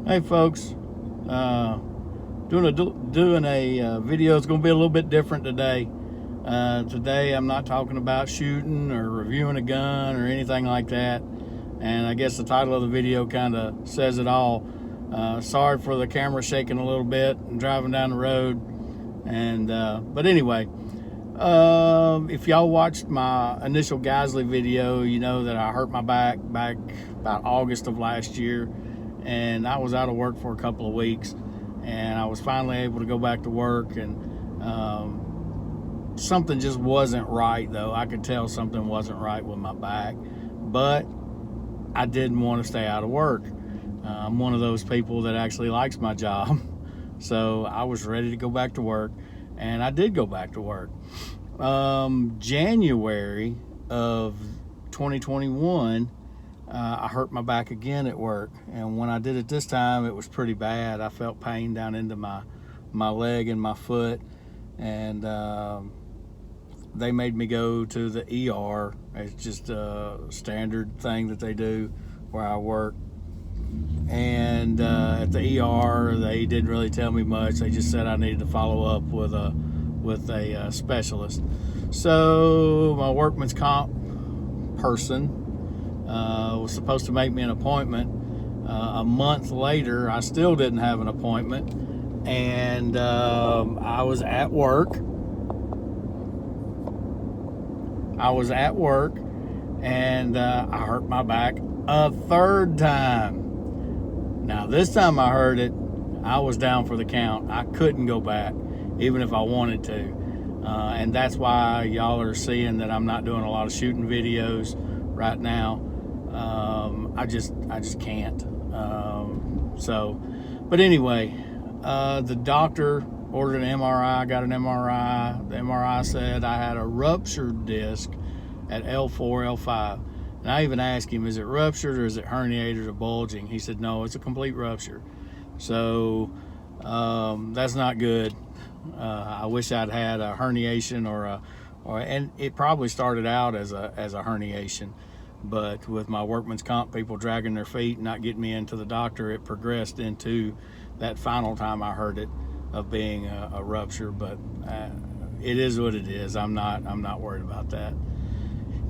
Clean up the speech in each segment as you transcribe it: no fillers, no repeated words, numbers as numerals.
Hey folks, doing a video. It's going to be a little bit different today. Today I'm not talking about shooting or reviewing a gun or anything like that. And I guess the title of the video kind of says it all. Sorry for the camera shaking a little bit and driving down the road. And but anyway, if y'all watched my initial Geisley video, you know that I hurt my back about August of last year. And I was out of work for a couple of weeks, and I was finally able to go back to work, and something just wasn't right, though. I could tell something wasn't right with my back, but I didn't want to stay out of work. I'm one of those people that actually likes my job, so I was ready to go back to work, and I did go back to work. January of 2021, I hurt my back again at work, and when I did it this time, it was pretty bad. I felt pain down into my leg and my foot, and they made me go to the ER. It's just a standard thing that they do where I work. And at the ER, they didn't really tell me much. They just said I needed to follow up with a specialist. So my workman's comp person was supposed to make me an appointment. A month later, I still didn't have an appointment, and I was at work. And I hurt my back a third time. Now, this time I hurt it, I was down for the count. I couldn't go back, even if I wanted to. And that's why y'all are seeing that I'm not doing a lot of shooting videos right now. I just can't. But anyway, the doctor ordered an MRI. I got an MRI. The MRI said I had a ruptured disc at L4-L5. And I even asked him, is it ruptured or is it herniated or bulging? He said, no, it's a complete rupture. So that's not good. I wish I'd had a herniation and it probably started out as a herniation. But with my workman's comp people dragging their feet and not getting me into the doctor, it progressed into that final time I heard it of being a rupture. But it is what it is. I'm not worried about that.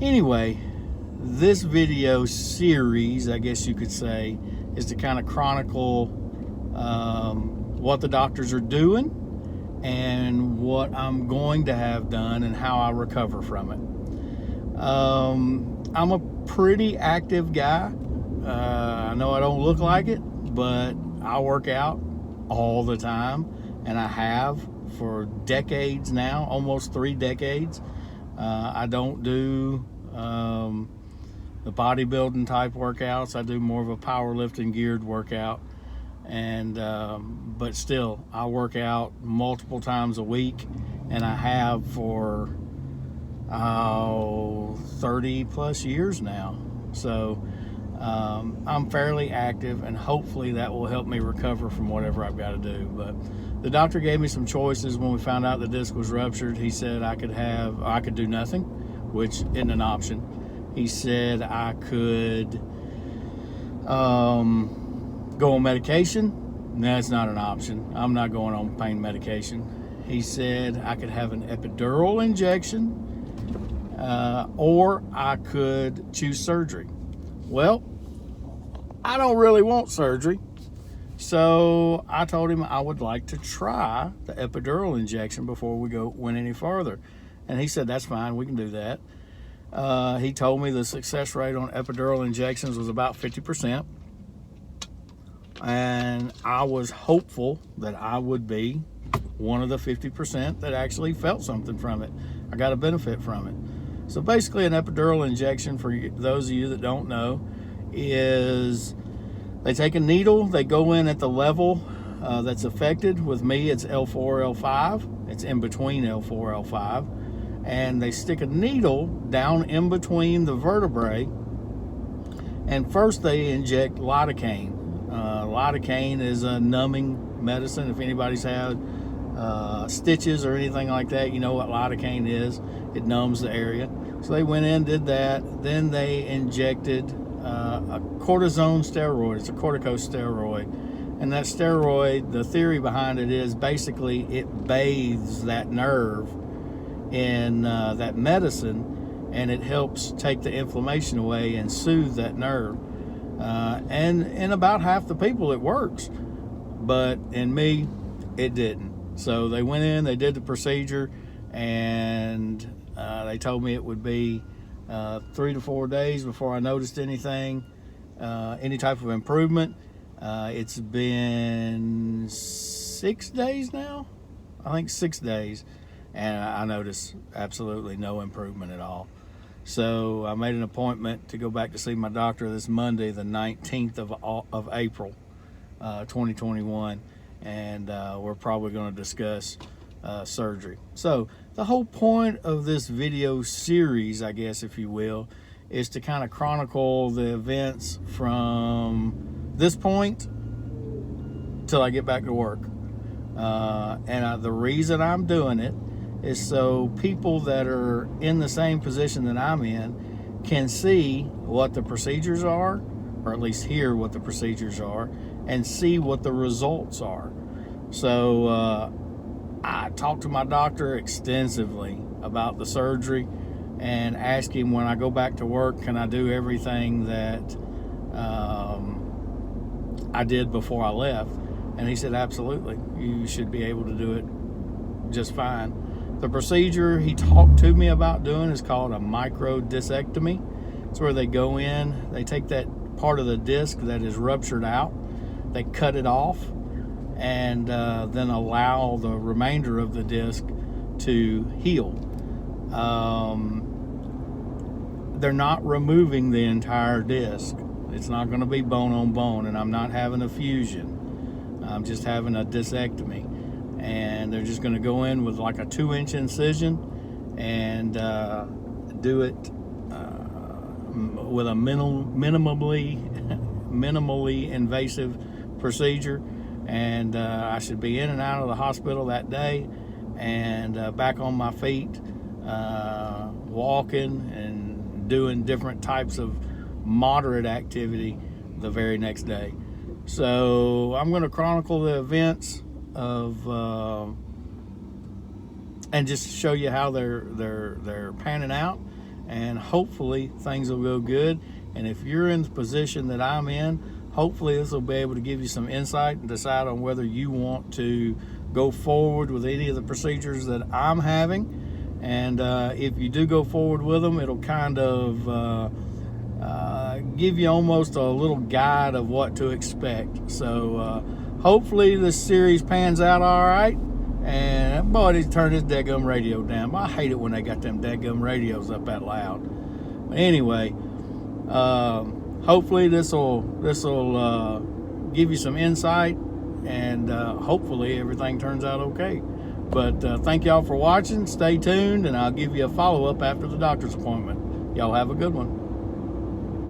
Anyway, this video series, I guess you could say, is to kind of chronicle what the doctors are doing and what I'm going to have done and how I recover from it. I'm a pretty active guy. I know I don't look like it, but I work out all the time, and I have for decades now, almost 3 decades. I don't do the bodybuilding type workouts. I do more of a powerlifting geared workout, and but still, I work out multiple times a week, and I have for 30 plus years now. So I'm fairly active, and hopefully that will help me recover from whatever I've got to do. But the doctor gave me some choices when we found out the disc was ruptured. He said I could do nothing, which isn't an option. He said I could go on medication. That's not an option. I'm not going on pain medication. He said I could have an epidural injection, or I could choose surgery. Well, I don't really want surgery, so I told him I would like to try the epidural injection before we went any further, and he said that's fine, we can do that. He told me the success rate on epidural injections was about 50%, and I was hopeful that I would be one of the 50% that actually felt something from it. I got a benefit from it. So basically, an epidural injection, for those of you that don't know, is they take a needle, they go in at the level that's affected. With me, it's L4-L5. It's in between L4-L5. And they stick a needle down in between the vertebrae. And first they inject lidocaine. Lidocaine is a numbing medicine. If anybody's had stitches or anything like that, you know what lidocaine is. It numbs the area. So they went in, did that. Then they injected a cortisone steroid. It's a corticosteroid. And that steroid, the theory behind it is basically it bathes that nerve in that medicine, and it helps take the inflammation away and soothe that nerve. And in about half the people it works, but in me it didn't. So they went in, they did the procedure, and they told me it would be 3 to 4 days before I noticed anything, any type of improvement. It's been 6 days now, I think 6 days, and I noticed absolutely no improvement at all. So I made an appointment to go back to see my doctor this Monday, the 19th of April, 2021, and we're probably going to discuss surgery. So the whole point of this video series, I guess, if you will, is to kind of chronicle the events from this point till I get back to work. And the reason I'm doing it is so people that are in the same position that I'm in can see what the procedures are, or at least hear what the procedures are, and see what the results are. So I talked to my doctor extensively about the surgery and asked him, when I go back to work, can I do everything that I did before I left? And he said, absolutely, you should be able to do it just fine. The procedure he talked to me about doing is called a microdiscectomy. It's where they go in, they take that part of the disc that is ruptured out, they cut it off, and then allow the remainder of the disc to heal. They're not removing the entire disc. It's not going to be bone on bone, and I'm not having a fusion. I'm just having a discectomy. And they're just going to go in with like a 2-inch incision and do it with a minimally invasive procedure. And I should be in and out of the hospital that day, and back on my feet, walking and doing different types of moderate activity the very next day. So I'm going to chronicle the events of and just show you how they're panning out, and hopefully things will go good. And if you're in the position that I'm in, hopefully this will be able to give you some insight and decide on whether you want to go forward with any of the procedures that I'm having. And if you do go forward with them, it'll kind of give you almost a little guide of what to expect. So hopefully this series pans out all right. And boy, he's turned his dadgum radio down. I hate it when they got them dadgum radios up that loud. But anyway, hopefully this will give you some insight, and hopefully everything turns out okay. But thank y'all for watching. Stay tuned, and I'll give you a follow-up after the doctor's appointment. Y'all have a good one.